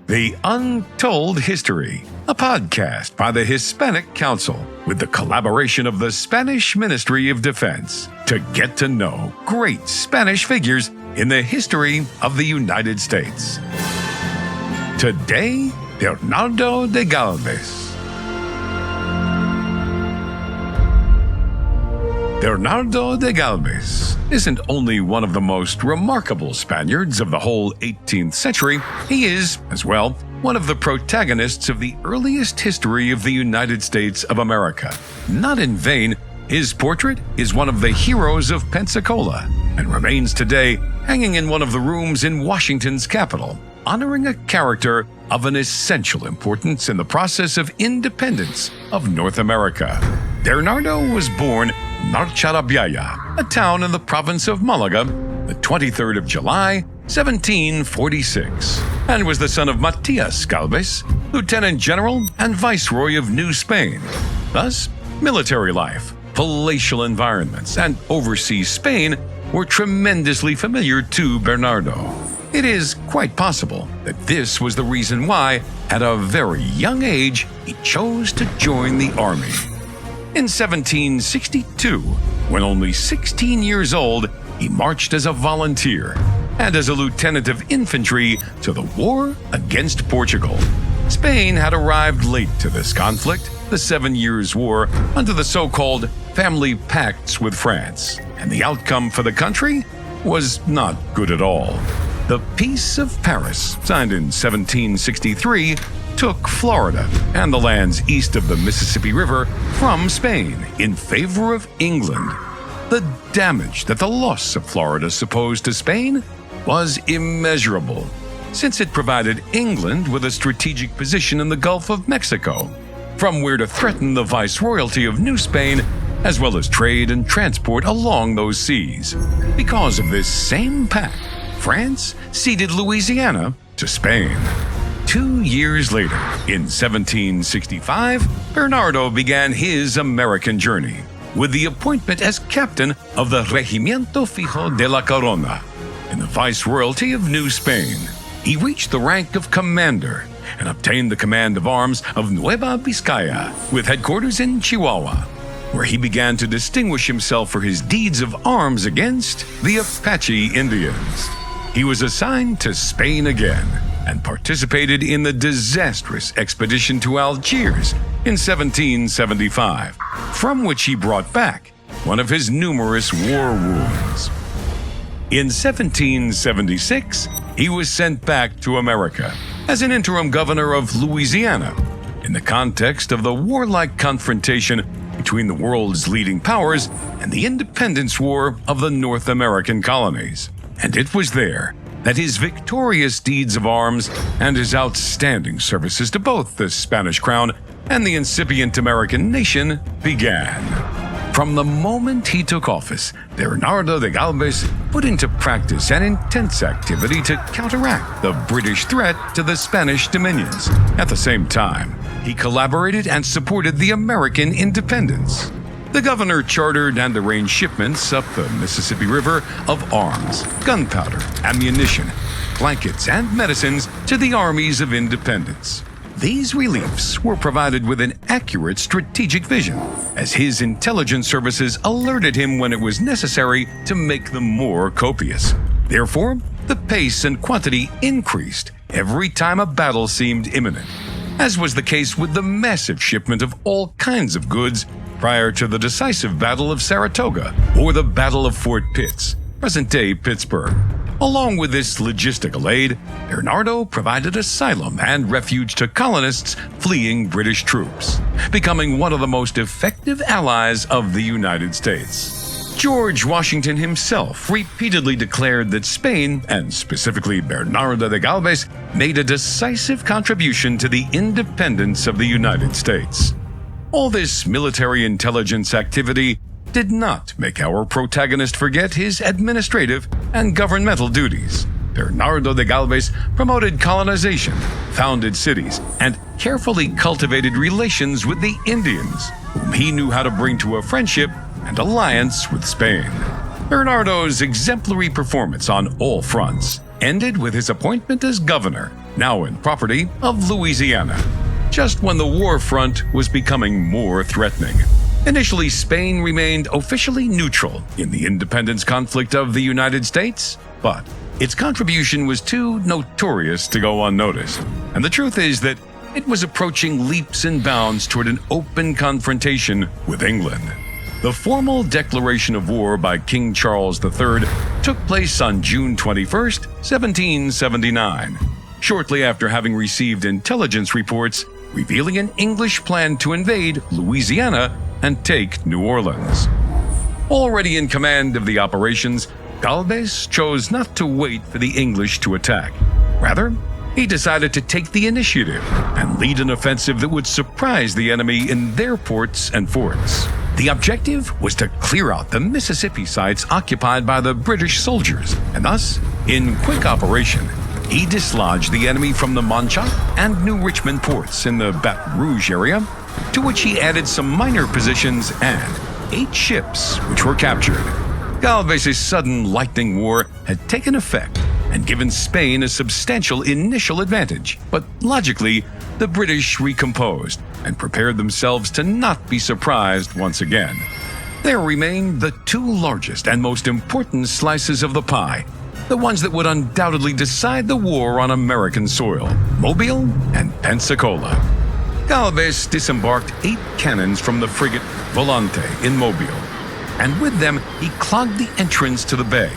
The Untold History, a podcast by the Hispanic Council with the collaboration of the Spanish Ministry of Defense to get to know great Spanish figures in the history of the United States. Today, Bernardo de Gálvez. Bernardo de Galvez isn't only one of the most remarkable Spaniards of the whole 18th century, he is, as well, one of the protagonists of the earliest history of the United States of America. Not in vain, his portrait is one of the heroes of Pensacola and remains today hanging in one of the rooms in Washington's capital, honoring a character of an essential importance in the process of independence of North America. Bernardo was born in Marcharabia, a town in the province of Malaga, the 23rd of July, 1746, and was the son of Matias Galvez, Lieutenant General and Viceroy of New Spain. Thus, military life, palatial environments, and overseas Spain were tremendously familiar to Bernardo. It is quite possible that this was the reason why, at a very young age, he chose to join the army. In 1762, when only 16 years old, he marched as a volunteer and as a lieutenant of infantry to the war against Portugal. Spain had arrived late to this conflict, the 7 Years' War, under the so-called family pacts with France, and the outcome for the country was not good at all. The Peace of Paris, signed in 1763, took Florida and the lands east of the Mississippi River from Spain in favor of England. The damage that the loss of Florida supposed to Spain was immeasurable, since it provided England with a strategic position in the Gulf of Mexico, from where to threaten the viceroyalty of New Spain, as well as trade and transport along those seas. Because of this same pact, France ceded Louisiana to Spain. 2 years later, in 1765, Bernardo began his American journey with the appointment as captain of the Regimiento Fijo de la Corona in the Viceroyalty of New Spain. He reached the rank of commander and obtained the command of arms of Nueva Vizcaya, with headquarters in Chihuahua, where he began to distinguish himself for his deeds of arms against the Apache Indians. He was assigned to Spain again and participated in the disastrous expedition to Algiers in 1775, from which he brought back one of his numerous war wounds. In 1776, he was sent back to America as an interim governor of Louisiana in the context of the warlike confrontation between the world's leading powers and the independence war of the North American colonies. And it was there that his victorious deeds of arms and his outstanding services to both the Spanish crown and the incipient American nation began. From the moment he took office, Bernardo de Galvez put into practice an intense activity to counteract the British threat to the Spanish dominions. At the same time, he collaborated and supported the American independence. The governor chartered and arranged shipments up the Mississippi River of arms, gunpowder, ammunition, blankets, and medicines to the armies of independence. These reliefs were provided with an accurate strategic vision, as his intelligence services alerted him when it was necessary to make them more copious. Therefore, the pace and quantity increased every time a battle seemed imminent, as was the case with the massive shipment of all kinds of goods prior to the decisive Battle of Saratoga or the Battle of Fort Pitts, present-day Pittsburgh. Along with this logistical aid, Bernardo provided asylum and refuge to colonists fleeing British troops, becoming one of the most effective allies of the United States. George Washington himself repeatedly declared that Spain, and specifically Bernardo de Galvez, made a decisive contribution to the independence of the United States. All this military intelligence activity did not make our protagonist forget his administrative and governmental duties. Bernardo de Galvez promoted colonization, founded cities, and carefully cultivated relations with the Indians, whom he knew how to bring to a friendship and alliance with Spain. Bernardo's exemplary performance on all fronts ended with his appointment as governor, now in property, of Louisiana, just when the war front was becoming more threatening. Initially, Spain remained officially neutral in the independence conflict of the United States, but its contribution was too notorious to go unnoticed. And the truth is that it was approaching leaps and bounds toward an open confrontation with England. The formal declaration of war by King Charles III took place on June 21, 1779, shortly after having received intelligence reports revealing an English plan to invade Louisiana and take New Orleans. Already in command of the operations, Galvez chose not to wait for the English to attack. Rather, he decided to take the initiative and lead an offensive that would surprise the enemy in their ports and forts. The objective was to clear out the Mississippi sites occupied by the British soldiers, and thus, in quick operation, he dislodged the enemy from the Montauk and New Richmond ports in the Baton Rouge area, to which he added some minor positions and 8 ships which were captured. Galvez's sudden lightning war had taken effect and given Spain a substantial initial advantage, but logically, the British recomposed and prepared themselves to not be surprised once again. There remained the 2 largest and most important slices of the pie, the ones that would undoubtedly decide the war on American soil, Mobile and Pensacola. Galvez disembarked 8 cannons from the frigate Volante in Mobile, and with them he clogged the entrance to the bay,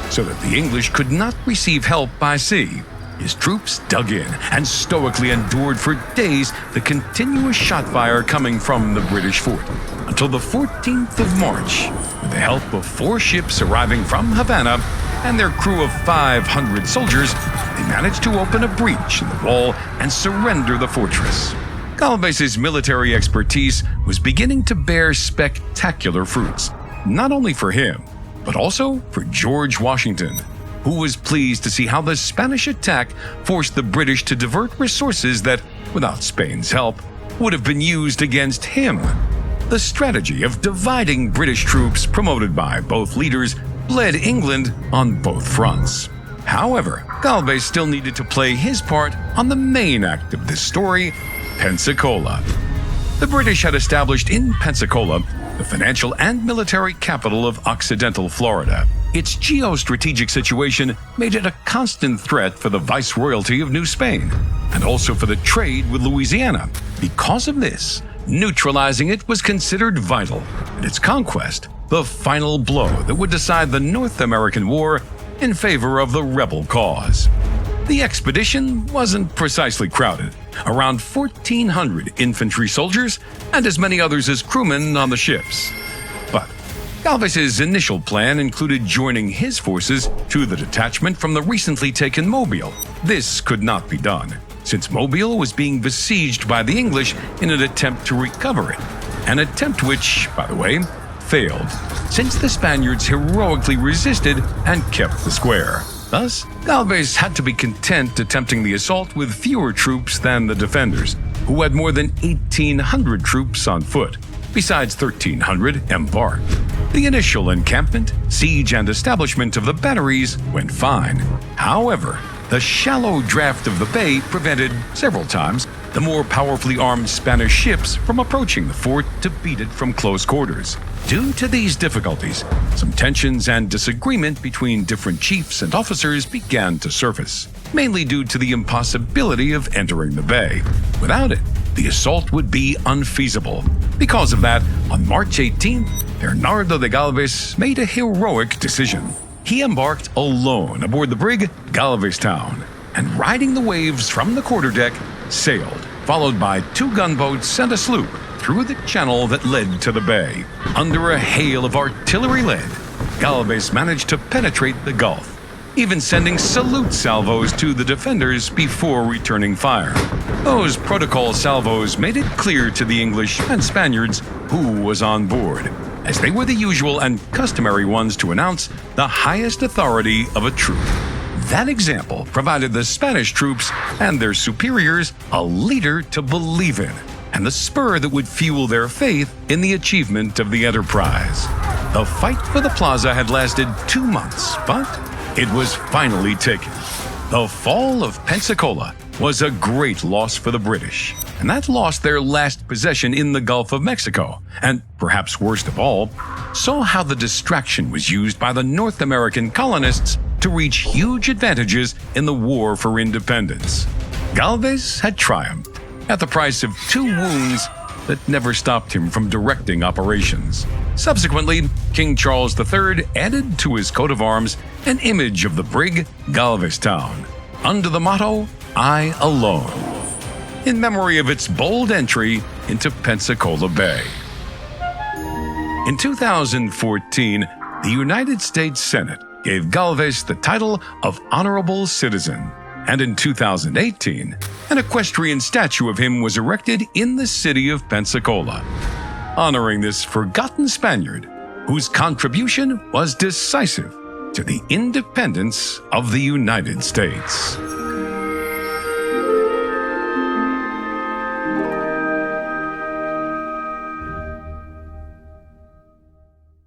so that the English could not receive help by sea. His troops dug in and stoically endured for days the continuous shot fire coming from the British fort, until the 14th of March, with the help of 4 ships arriving from Havana and their crew of 500 soldiers, they managed to open a breach in the wall and surrender the fortress. Galvez's military expertise was beginning to bear spectacular fruits, not only for him, but also for George Washington, who was pleased to see how the Spanish attack forced the British to divert resources that, without Spain's help, would have been used against him. The strategy of dividing British troops promoted by both leaders bled England on both fronts. However, Galvez still needed to play his part on the main act of this story, Pensacola. The British had established in Pensacola the financial and military capital of Occidental Florida. Its geostrategic situation made it a constant threat for the viceroyalty of New Spain, and also for the trade with Louisiana. Because of this, neutralizing it was considered vital, and its conquest the final blow that would decide the North American War in favor of the rebel cause. The expedition wasn't precisely crowded, around 1,400 infantry soldiers and as many others as crewmen on the ships. But Galvez's initial plan included joining his forces to the detachment from the recently taken Mobile. This could not be done, since Mobile was being besieged by the English in an attempt to recover it, an attempt which, by the way, failed, since the Spaniards heroically resisted and kept the square. Thus, Galvez had to be content attempting the assault with fewer troops than the defenders, who had more than 1,800 troops on foot, besides 1,300 embarked. The initial encampment, siege, and establishment of the batteries went fine. However, the shallow draft of the bay prevented, several times, the more powerfully armed Spanish ships from approaching the fort to beat it from close quarters. Due to these difficulties, some tensions and disagreement between different chiefs and officers began to surface, mainly due to the impossibility of entering the bay. Without it, the assault would be unfeasible. Because of that, on March 18th, Bernardo De Gálvez made a heroic decision. He embarked alone aboard the brig Galvestown, and riding the waves from the quarterdeck, sailed, followed by 2 gunboats and a sloop, through the channel that led to the bay. Under a hail of artillery lead, Galvez managed to penetrate the Gulf, even sending salute salvos to the defenders before returning fire. Those protocol salvos made it clear to the English and Spaniards who was on board, as they were the usual and customary ones to announce the highest authority of a troop. That example provided the Spanish troops and their superiors a leader to believe in, and the spur that would fuel their faith in the achievement of the enterprise. The fight for the plaza had lasted 2 months, but it was finally taken. The fall of Pensacola was a great loss for the British, and that lost their last possession in the Gulf of Mexico, and perhaps worst of all, saw how the distraction was used by the North American colonists to reach huge advantages in the War for Independence. Galvez had triumphed at the price of 2 wounds that never stopped him from directing operations. Subsequently, King Charles III added to his coat of arms an image of the brig Galvestown, under the motto, "I alone," in memory of its bold entry into Pensacola Bay. In 2014, the United States Senate gave Galvez the title of Honorable Citizen, and in 2018, an equestrian statue of him was erected in the city of Pensacola, honoring this forgotten Spaniard whose contribution was decisive to the independence of the United States.